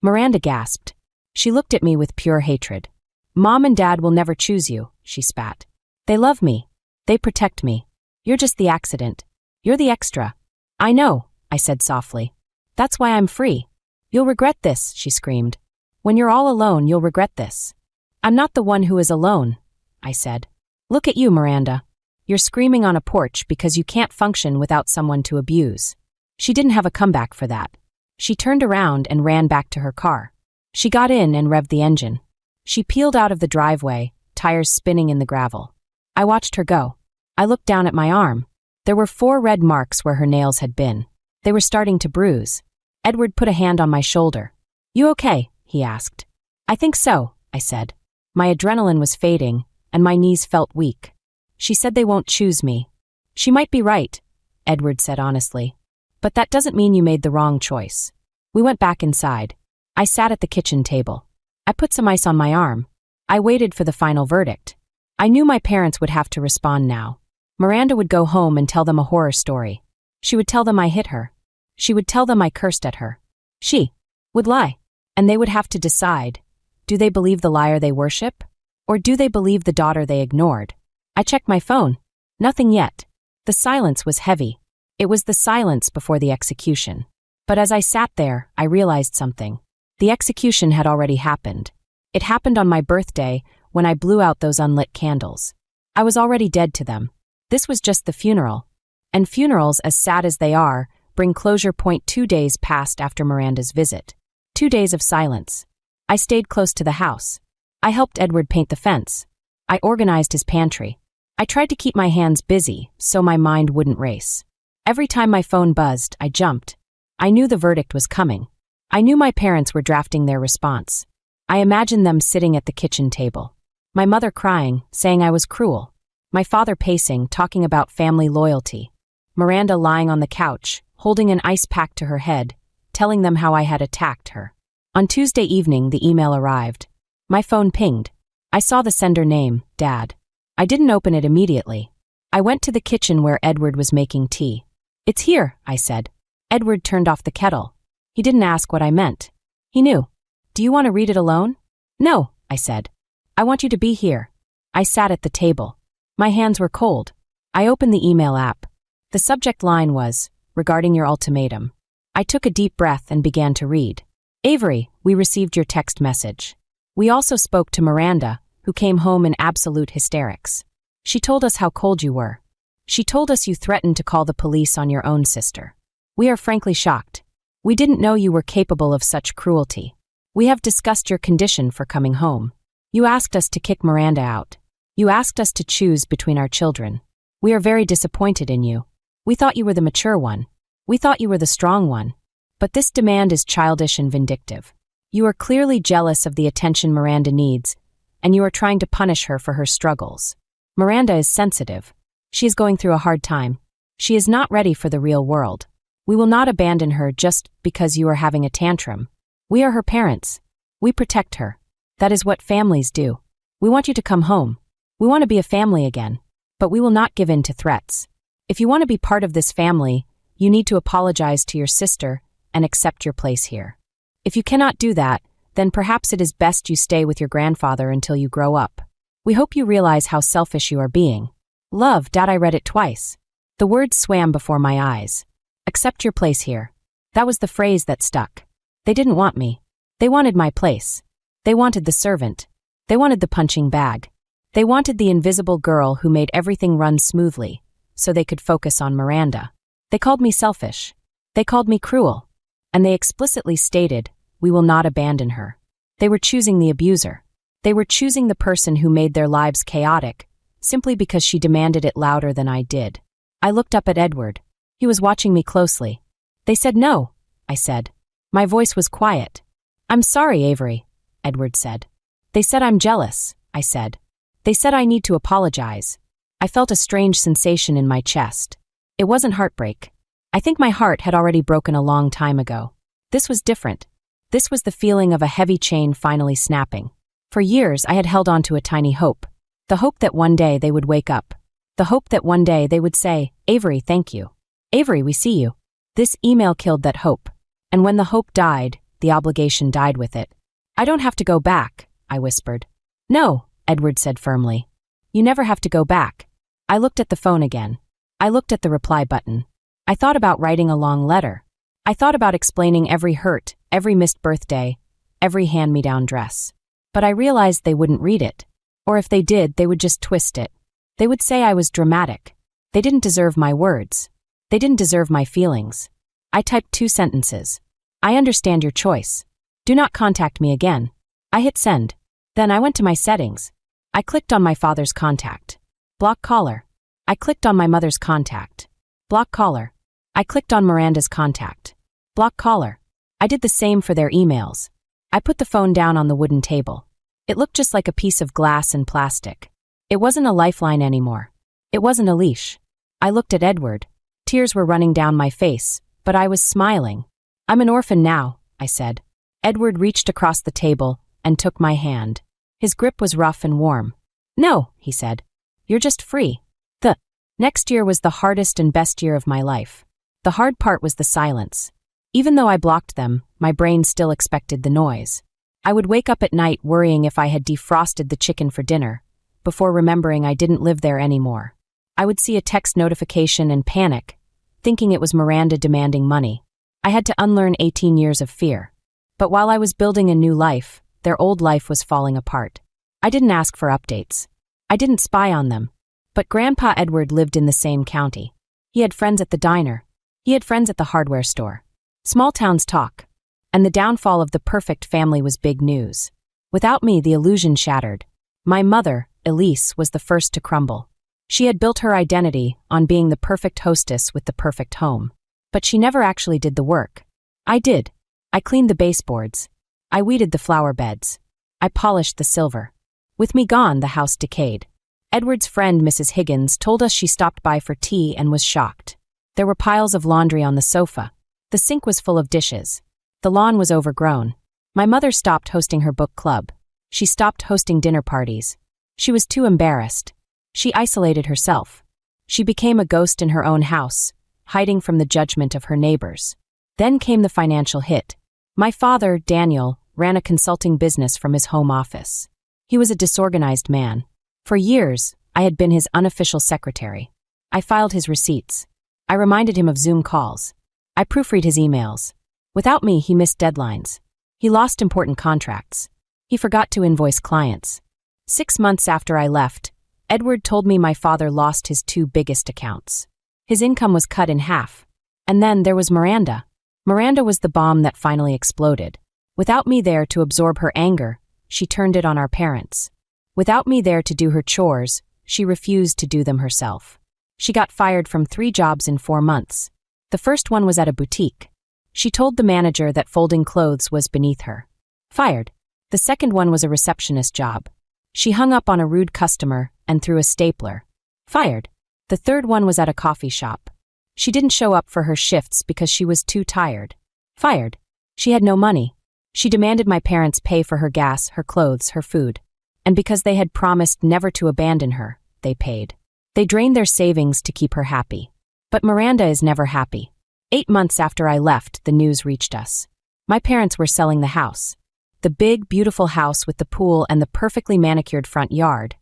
Miranda gasped. She looked at me with pure hatred. Mom and Dad will never choose you, she spat. They love me. They protect me. You're just the accident. You're the extra. I know, I said softly. That's why I'm free. You'll regret this, she screamed. When you're all alone, you'll regret this. I'm not the one who is alone, I said. Look at you, Miranda. You're screaming on a porch because you can't function without someone to abuse. She didn't have a comeback for that. She turned around and ran back to her car. She got in and revved the engine. She peeled out of the driveway, tires spinning in the gravel. I watched her go. I looked down at my arm. There were 4 red marks where her nails had been. They were starting to bruise. Edward put a hand on my shoulder. You okay? He asked. I think so, I said. My adrenaline was fading, and my knees felt weak. She said they won't choose me. She might be right, Edward said honestly. But that doesn't mean you made the wrong choice. We went back inside. I sat at the kitchen table. I put some ice on my arm. I waited for the final verdict. I knew my parents would have to respond now. Miranda would go home and tell them a horror story. She would tell them I hit her. She would tell them I cursed at her. She would lie. And they would have to decide, do they believe the liar they worship? Or do they believe the daughter they ignored? I checked my phone. Nothing yet. The silence was heavy. It was the silence before the execution. But as I sat there, I realized something. The execution had already happened. It happened on my birthday when I blew out those unlit candles. I was already dead to them. This was just the funeral. And funerals, as sad as they are, bring closure. 2 days passed after Miranda's visit. 2 days of silence. I stayed close to the house. I helped Edward paint the fence. I organized his pantry. I tried to keep my hands busy so my mind wouldn't race. Every time my phone buzzed, I jumped. I knew the verdict was coming. I knew my parents were drafting their response. I imagined them sitting at the kitchen table. My mother crying, saying I was cruel. My father pacing, talking about family loyalty. Miranda lying on the couch, holding an ice pack to her head, telling them how I had attacked her. On Tuesday evening, the email arrived. My phone pinged. I saw the sender name, Dad. I didn't open it immediately. I went to the kitchen where Edward was making tea. "It's here," I said. Edward turned off the kettle. He didn't ask what I meant. He knew. "Do you want to read it alone?" "No," I said. "I want you to be here." I sat at the table. My hands were cold. I opened the email app. The subject line was, "Regarding your ultimatum." I took a deep breath and began to read. "Avery, we received your text message. We also spoke to Miranda, who came home in absolute hysterics. She told us how cold you were. She told us you threatened to call the police on your own sister. We are frankly shocked. We didn't know you were capable of such cruelty. We have discussed your condition for coming home. You asked us to kick Miranda out. You asked us to choose between our children. We are very disappointed in you. We thought you were the mature one. We thought you were the strong one. But this demand is childish and vindictive. You are clearly jealous of the attention Miranda needs, and you are trying to punish her for her struggles. Miranda is sensitive. She is going through a hard time. She is not ready for the real world. We will not abandon her just because you are having a tantrum. We are her parents. We protect her. That is what families do. We want you to come home. We want to be a family again. But we will not give in to threats. If you want to be part of this family, you need to apologize to your sister and accept your place here. If you cannot do that, then perhaps it is best you stay with your grandfather until you grow up. We hope you realize how selfish you are being. Love, Dad. I read it twice. The words swam before my eyes. Accept your place here. That was the phrase that stuck. They didn't want me. They wanted my place. They wanted the servant. They wanted the punching bag. They wanted the invisible girl who made everything run smoothly, so they could focus on Miranda. They called me selfish. They called me cruel. And they explicitly stated, we will not abandon her. They were choosing the abuser. They were choosing the person who made their lives chaotic, simply because she demanded it louder than I did. I looked up at Edward. He was watching me closely. They said no, I said. My voice was quiet. I'm sorry, Avery, Edward said. They said I'm jealous, I said. They said I need to apologize. I felt a strange sensation in my chest. It wasn't heartbreak. I think my heart had already broken a long time ago. This was different. This was the feeling of a heavy chain finally snapping. For years, I had held on to a tiny hope. The hope that one day they would wake up. The hope that one day they would say, Avery, thank you. Avery, we see you. This email killed that hope. And when the hope died, the obligation died with it. I don't have to go back, I whispered. No, Edward said firmly. You never have to go back. I looked at the phone again. I looked at the reply button. I thought about writing a long letter. I thought about explaining every hurt, every missed birthday, every hand-me-down dress. But I realized they wouldn't read it. Or if they did, they would just twist it. They would say I was dramatic. They didn't deserve my words. They didn't deserve my feelings. I typed 2 sentences. I understand your choice. Do not contact me again. I hit send. Then I went to my settings. I clicked on my father's contact. Block caller. I clicked on my mother's contact. Block caller. I clicked on Miranda's contact. Block caller. I did the same for their emails. I put the phone down on the wooden table. It looked just like a piece of glass and plastic. It wasn't a lifeline anymore. It wasn't a leash. I looked at Edward. Tears were running down my face, but I was smiling. I'm an orphan now, I said. Edward reached across the table and took my hand. His grip was rough and warm. No, he said. You're just free. The next year was the hardest and best year of my life. The hard part was the silence. Even though I blocked them, my brain still expected the noise. I would wake up at night worrying if I had defrosted the chicken for dinner, before remembering I didn't live there anymore. I would see a text notification and panic, thinking it was Miranda demanding money. I had to unlearn 18 years of fear. But while I was building a new life, their old life was falling apart. I didn't ask for updates. I didn't spy on them. But Grandpa Edward lived in the same county. He had friends at the diner. He had friends at the hardware store. Small towns talk. And the downfall of the perfect family was big news. Without me, the illusion shattered. My mother, Elise, was the first to crumble. She had built her identity on being the perfect hostess with the perfect home. But she never actually did the work. I did. I cleaned the baseboards. I weeded the flower beds. I polished the silver. With me gone, the house decayed. Edward's friend, Mrs. Higgins, told us she stopped by for tea and was shocked. There were piles of laundry on the sofa. The sink was full of dishes. The lawn was overgrown. My mother stopped hosting her book club. She stopped hosting dinner parties. She was too embarrassed. She isolated herself. She became a ghost in her own house, hiding from the judgment of her neighbors. Then came the financial hit. My father, Daniel, ran a consulting business from his home office. He was a disorganized man. For years, I had been his unofficial secretary. I filed his receipts. I reminded him of Zoom calls. I proofread his emails. Without me, he missed deadlines. He lost important contracts. He forgot to invoice clients. 6 months after I left, Edward told me my father lost his 2 biggest accounts. His income was cut in half. And then there was Miranda. Miranda was the bomb that finally exploded. Without me there to absorb her anger, she turned it on our parents. Without me there to do her chores, she refused to do them herself. She got fired from 3 jobs in 4 months. The first one was at a boutique. She told the manager that folding clothes was beneath her. Fired. The second one was a receptionist job. She hung up on a rude customer and threw a stapler. Fired. The third one was at a coffee shop. She didn't show up for her shifts because she was too tired. Fired. She had no money. She demanded my parents pay for her gas, her clothes, her food. And because they had promised never to abandon her, they paid. They drained their savings to keep her happy. But Miranda is never happy. 8 months after I left, the news reached us. My parents were selling the house. The big, beautiful house with the pool and the perfectly manicured front yard.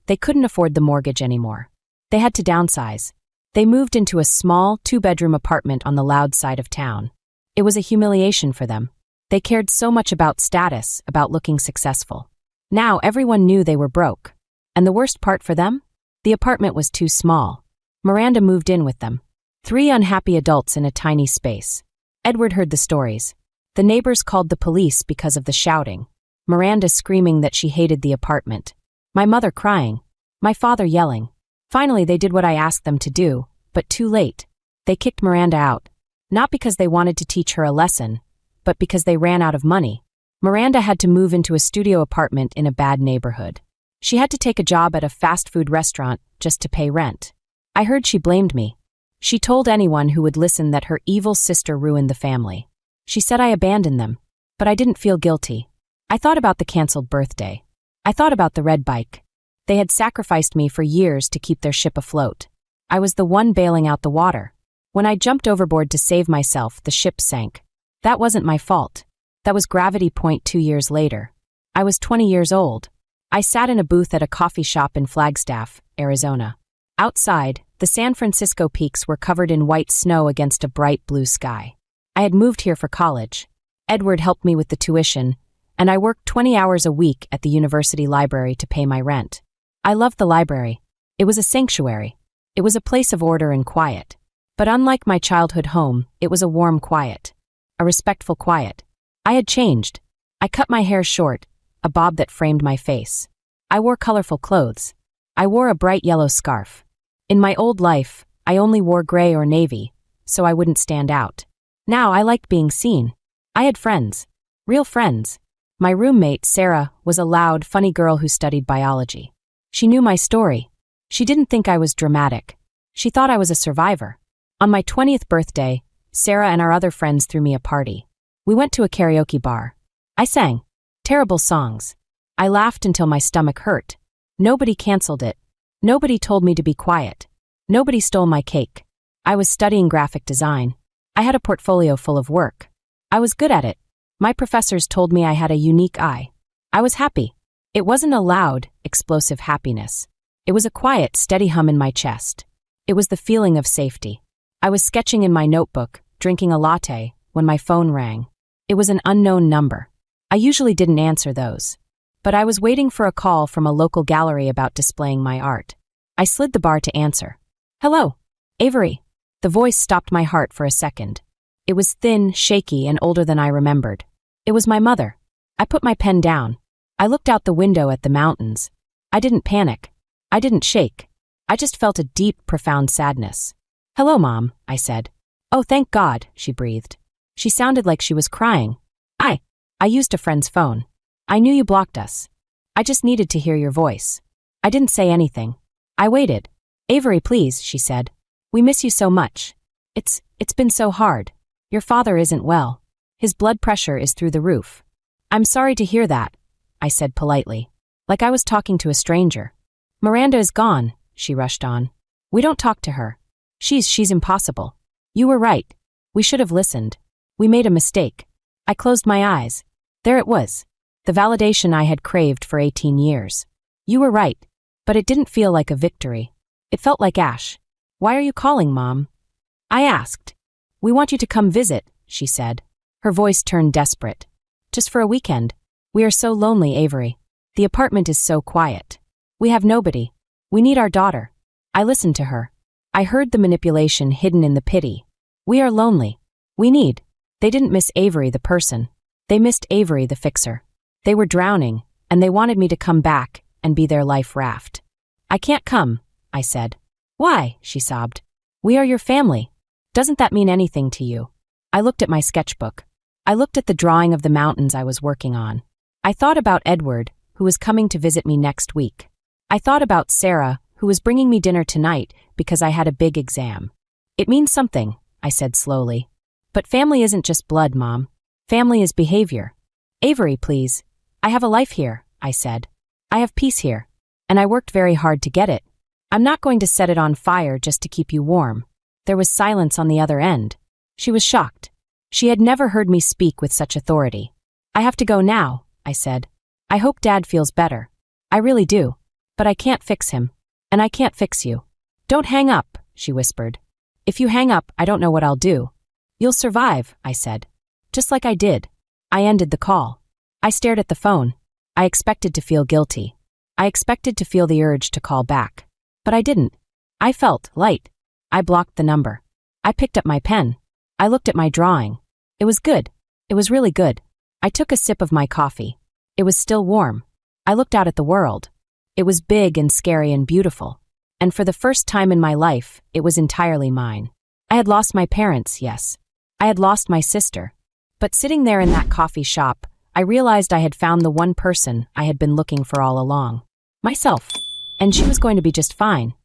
They couldn't afford the mortgage anymore. They had to downsize. They moved into a small, 2-bedroom apartment on the loud side of town. It was a humiliation for them. They cared so much about status, about looking successful. Now everyone knew they were broke. And the worst part for them? The apartment was too small. Miranda moved in with them. 3 unhappy adults in a tiny space. Edward heard the stories. The neighbors called the police because of the shouting. Miranda screaming that she hated the apartment. My mother crying. My father yelling. Finally, they did what I asked them to do, but too late. They kicked Miranda out. Not because they wanted to teach her a lesson, but because they ran out of money. Miranda had to move into a studio apartment in a bad neighborhood. She had to take a job at a fast food restaurant just to pay rent. I heard she blamed me. She told anyone who would listen that her evil sister ruined the family. She said I abandoned them, but I didn't feel guilty. I thought about the canceled birthday. I thought about the red bike. They had sacrificed me for years to keep their ship afloat. I was the one bailing out the water. When I jumped overboard to save myself, the ship sank. That wasn't my fault. That was gravity point 2 years later. I was 20 years old. I sat in a booth at a coffee shop in Flagstaff, Arizona. Outside, the San Francisco peaks were covered in white snow against a bright blue sky. I had moved here for college. Edward helped me with the tuition, and I worked 20 hours a week at the university library to pay my rent. I loved the library. It was a sanctuary. It was a place of order and quiet. But unlike my childhood home, it was a warm quiet. A respectful quiet. I had changed. I cut my hair short, a bob that framed my face. I wore colorful clothes. I wore a bright yellow scarf. In my old life, I only wore gray or navy, so I wouldn't stand out. Now I liked being seen. I had friends. Real friends. My roommate, Sarah, was a loud, funny girl who studied biology. She knew my story. She didn't think I was dramatic. She thought I was a survivor. On my 20th birthday, Sarah and our other friends threw me a party. We went to a karaoke bar. I sang. Terrible songs. I laughed until my stomach hurt. Nobody canceled it. Nobody told me to be quiet. Nobody stole my cake. I was studying graphic design. I had a portfolio full of work. I was good at it. My professors told me I had a unique eye. I was happy. It wasn't a loud, explosive happiness. It was a quiet, steady hum in my chest. It was the feeling of safety. I was sketching in my notebook, drinking a latte, when my phone rang. It was an unknown number. I usually didn't answer those. But I was waiting for a call from a local gallery about displaying my art. I slid the bar to answer. Hello, Avery. The voice stopped my heart for a second. It was thin, shaky, and older than I remembered. It was my mother. I put my pen down. I looked out the window at the mountains. I didn't panic. I didn't shake. I just felt a deep, profound sadness. Hello, Mom, I said. Oh, thank God, she breathed. She sounded like she was crying. I used a friend's phone. I knew you blocked us. I just needed to hear your voice. I didn't say anything. I waited. Avery, please, she said. We miss you so much. It's been so hard. Your father isn't well. His blood pressure is through the roof. I'm sorry to hear that, I said politely, like I was talking to a stranger. Miranda is gone, she rushed on. We don't talk to her. She's impossible. You were right. We should have listened. We made a mistake. I closed my eyes. There it was. The validation I had craved for 18 years. You were right. But it didn't feel like a victory. It felt like ash. Why are you calling, Mom? I asked. We want you to come visit, she said. Her voice turned desperate. Just for a weekend. We are so lonely, Avery. The apartment is so quiet. We have nobody. We need our daughter. I listened to her. I heard the manipulation hidden in the pity. We are lonely. We need. They didn't miss Avery the person. They missed Avery the fixer. They were drowning, and they wanted me to come back and be their life raft. I can't come, I said. Why? She sobbed. We are your family. Doesn't that mean anything to you? I looked at my sketchbook. I looked at the drawing of the mountains I was working on. I thought about Edward, who was coming to visit me next week. I thought about Sarah, who was bringing me dinner tonight because I had a big exam. It means something, I said slowly. But family isn't just blood, Mom. Family is behavior. Avery, please. I have a life here, I said. I have peace here. And I worked very hard to get it. I'm not going to set it on fire just to keep you warm. There was silence on the other end. She was shocked. She had never heard me speak with such authority. I have to go now, I said. I hope Dad feels better. I really do. But I can't fix him. And I can't fix you. Don't hang up, she whispered. If you hang up, I don't know what I'll do. You'll survive, I said. Just like I did. I ended the call. I stared at the phone. I expected to feel guilty. I expected to feel the urge to call back. But I didn't. I felt light. I blocked the number. I picked up my pen. I looked at my drawing. It was good. It was really good. I took a sip of my coffee. It was still warm. I looked out at the world. It was big and scary and beautiful. And for the first time in my life, it was entirely mine. I had lost my parents, yes. I had lost my sister. But sitting there in that coffee shop, I realized I had found the one person I had been looking for all along. Myself. And she was going to be just fine.